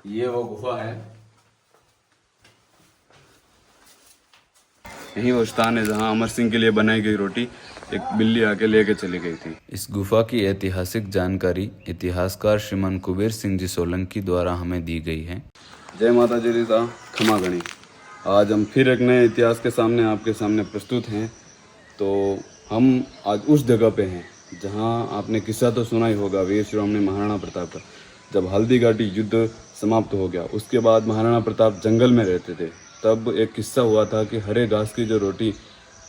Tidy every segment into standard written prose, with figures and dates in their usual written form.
ये वो गुफा है, यही वो स्थान है जहाँ अमर सिंह के लिए बनाई गई रोटी एक बिल्ली आके लेके चली गई थी। इस गुफा की ऐतिहासिक जानकारी इतिहासकार श्रीमान कुबेर सिंह जी सोलंकी द्वारा हमें दी गई है। जय माता जी रीता खमा गणी। आज हम फिर एक नए इतिहास के सामने आपके सामने प्रस्तुत हैं। तो हम आज उस जगह पे हैं जहाँ आपने किस्सा तो सुना ही होगा वीर शिरोमणि महाराणा प्रताप का। जब हल्दी घाटी युद्ध समाप्त हो गया उसके बाद महाराणा प्रताप जंगल में रहते थे, तब एक किस्सा हुआ था कि हरे घास की जो रोटी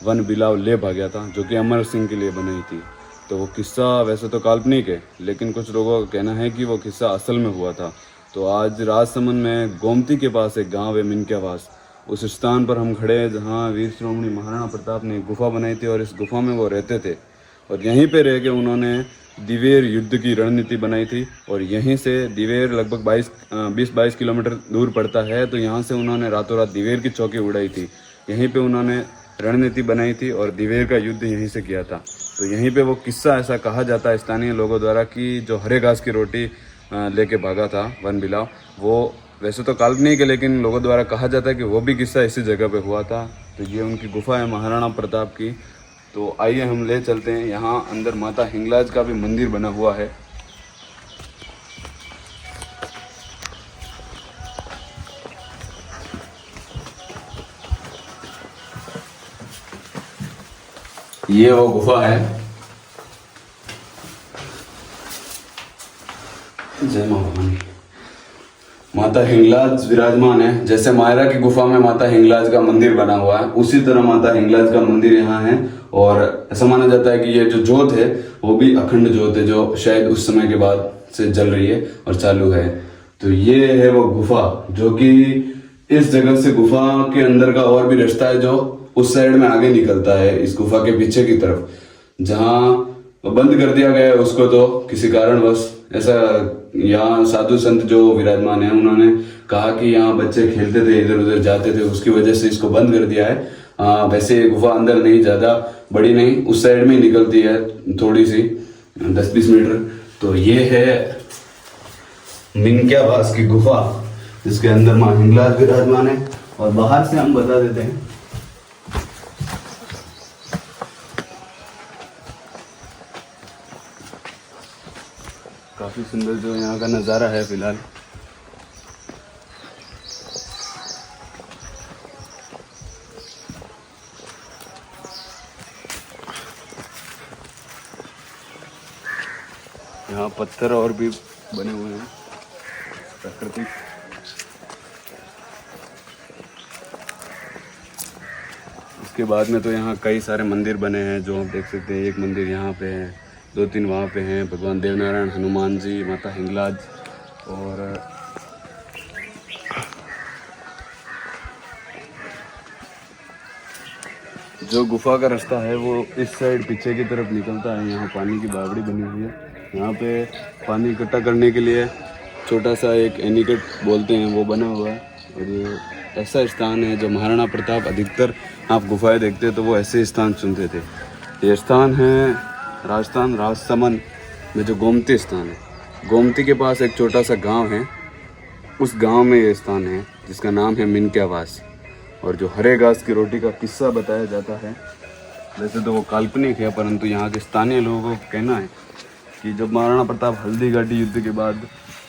वन बिलाव ले भाग्या था जो कि अमर सिंह के लिए बनाई थी। तो वो किस्सा वैसे तो काल्पनिक है, लेकिन कुछ लोगों का कहना है कि वो किस्सा असल में हुआ था। तो आज राजसमंद में गोमती के पास एक गांव है मिनक्यावास, उस स्थान पर हम खड़े हैं जहाँ वीर शिरोमणि महाराणा प्रताप ने गुफा बनाई थी और इस गुफा में वो रहते थे। और यहीं पे रह के उन्होंने दिवेर युद्ध की रणनीति बनाई थी। और यहीं से दिवेर लगभग 20-22 किलोमीटर दूर पड़ता है। तो यहाँ से उन्होंने रातों रात दिवेर की चौकी उड़ाई थी। यहीं पे उन्होंने रणनीति बनाई थी और दिवेर का युद्ध यहीं से किया था। तो यहीं पे वो किस्सा ऐसा कहा जाता है स्थानीय लोगों द्वारा कि जो हरे घास की रोटी लेके भागा था वन बिलाव, वो वैसे तो काल्पनिक है लेकिन लोगों द्वारा कहा जाता है कि वो भी किस्सा इसी जगह पे हुआ था। तो ये उनकी गुफा है महाराणा प्रताप की। तो आइए हम ले चलते हैं। यहाँ अंदर माता हिंगलाज का भी मंदिर बना हुआ है। ये वो गुफा है। जय मां भवानी। माता हिंगलाज विराजमान है। जैसे मायरा की गुफा में माता हिंगलाज का मंदिर बना हुआ है, उसी तरह माता हिंगलाज का मंदिर यहाँ है। और ऐसा माना जाता है कि ये जो जोत है वो भी अखंड जोत है, जो शायद उस समय के बाद से जल रही है और चालू है। तो ये है वो गुफा, जो कि इस जगह से गुफा के अंदर का और भी रास्ता है जो उस साइड में आगे निकलता है, इस गुफा के पीछे की तरफ, जहाँ बंद कर दिया गया है उसको। तो किसी कारणवश ऐसा यहाँ साधु संत जो विराजमान है उन्होंने कहा कि यहाँ बच्चे खेलते थे, इधर उधर जाते थे, उसकी वजह से इसको बंद कर दिया है। वैसे ये गुफा अंदर नहीं, ज्यादा बड़ी नहीं, उस साइड में ही निकलती है थोड़ी सी 10-20 मीटर। तो ये है मिनक्यावास की गुफा, जिसके अंदर माँ हिंगलाज विराजमान है। और बाहर से हम बता देते हैं, काफी सुंदर जो यहाँ का नज़ारा है फिलहाल। यहाँ पत्थर और भी बने हुए हैं प्राकृतिक। उसके बाद में तो यहाँ कई सारे मंदिर बने हैं जो आप देख सकते हैं। एक मंदिर यहाँ पे है, 2-3 वहाँ पे हैं, भगवान देवनारायण, हनुमान जी, माता हिंगलाज। और जो गुफा का रास्ता है वो इस साइड पीछे की तरफ निकलता है। यहाँ पानी की बावड़ी बनी हुई है। यहाँ पे पानी इकट्ठा करने के लिए छोटा सा एक एनीकट बोलते हैं वो बना हुआ है। और ये ऐसा स्थान है जो महाराणा प्रताप अधिकतर आप गुफाएं देखते हैं तो वो ऐसे स्थान चुनते थे। ये स्थान है राजस्थान राजसमंद में जो गोमती स्थान है। गोमती के पास एक छोटा सा गांव है, उस गांव में ये स्थान है जिसका नाम है मिनक्यावास। और जो हरे घास की रोटी का किस्सा बताया जाता है, वैसे तो वो काल्पनिक है, परंतु यहाँ के स्थानीय लोगों का कहना है कि जब महाराणा प्रताप हल्दी घाटी युद्ध के बाद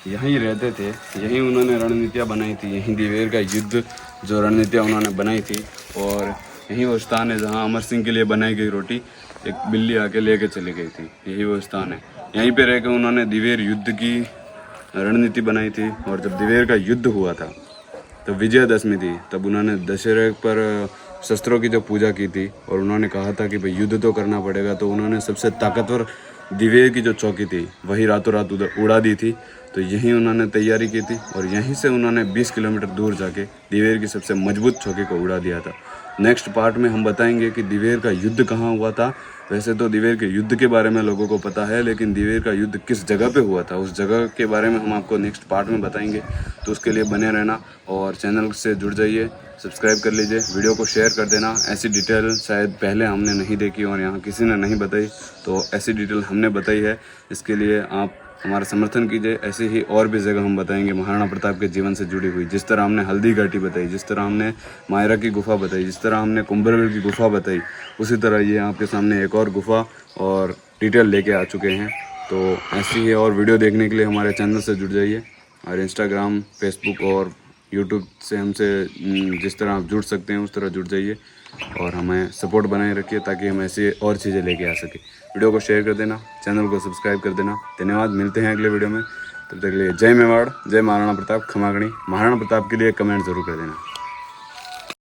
यहीं रहते थे, यहीं उन्होंने रणनीतियाँ बनाई थी, यहीं दिवेर का युद्ध जो रणनीतियाँ उन्होंने बनाई थी। और यही वो स्थान है जहाँ अमर सिंह के लिए बनाई गई रोटी एक बिल्ली आके लेके चली गई थी। यही वो स्थान है। यहीं पे रहकर उन्होंने दिवेर युद्ध की रणनीति बनाई थी। और जब दिवेर का युद्ध हुआ था तो विजयदशमी थी, तब उन्होंने दशहरे पर शस्त्रों की जो पूजा की थी और उन्होंने कहा था कि भाई युद्ध तो करना पड़ेगा। तो उन्होंने सबसे ताकतवर दिवेर की जो चौकी थी वही रातों रात उधर उड़ा दी थी। तो यहीं उन्होंने तैयारी की थी और यहीं से उन्होंने 20 किलोमीटर दूर जाके दिवेर की सबसे मजबूत चौकी को उड़ा दिया था। नेक्स्ट पार्ट में हम बताएंगे कि दिवेर का युद्ध कहाँ हुआ था। वैसे तो दिवेर के युद्ध के बारे में लोगों को पता है, लेकिन दिवेर का युद्ध किस जगह पे हुआ था उस जगह के बारे में हम आपको नेक्स्ट पार्ट में बताएंगे। तो उसके लिए बने रहना और चैनल से जुड़ जाइए, सब्सक्राइब कर लीजिए, वीडियो को शेयर कर देना। ऐसी डिटेल शायद पहले हमने नहीं देखी और यहाँ किसी ने नहीं बताई, तो ऐसी डिटेल हमने बताई है। इसके लिए आप हमारा समर्थन कीजिए। ऐसे ही और भी जगह हम बताएंगे महाराणा प्रताप के जीवन से जुड़ी हुई, जिस तरह हमने हल्दी घाटी बताई, जिस तरह हमने मायरा की गुफा बताई, जिस तरह हमने कुंभलगढ़ की गुफा बताई, उसी तरह ये आपके सामने एक और गुफा और डिटेल लेके आ चुके हैं। तो ऐसी ही और वीडियो देखने के लिए हमारे चैनल से जुड़ जाइए और इंस्टाग्राम, फेसबुक और यूट्यूब से हमसे जिस तरह आप जुड़ सकते हैं उस तरह जुड़ जाइए और हमें सपोर्ट बनाए रखिए ताकि हम ऐसी और चीज़ें लेके आ सकें। वीडियो को शेयर कर देना, चैनल को सब्सक्राइब कर देना। धन्यवाद, मिलते हैं अगले वीडियो में। तब तक के लिए जय मेवाड़, जय महाराणा प्रताप, खमागणी। महाराणा प्रताप के लिए कमेंट ज़रूर कर देना।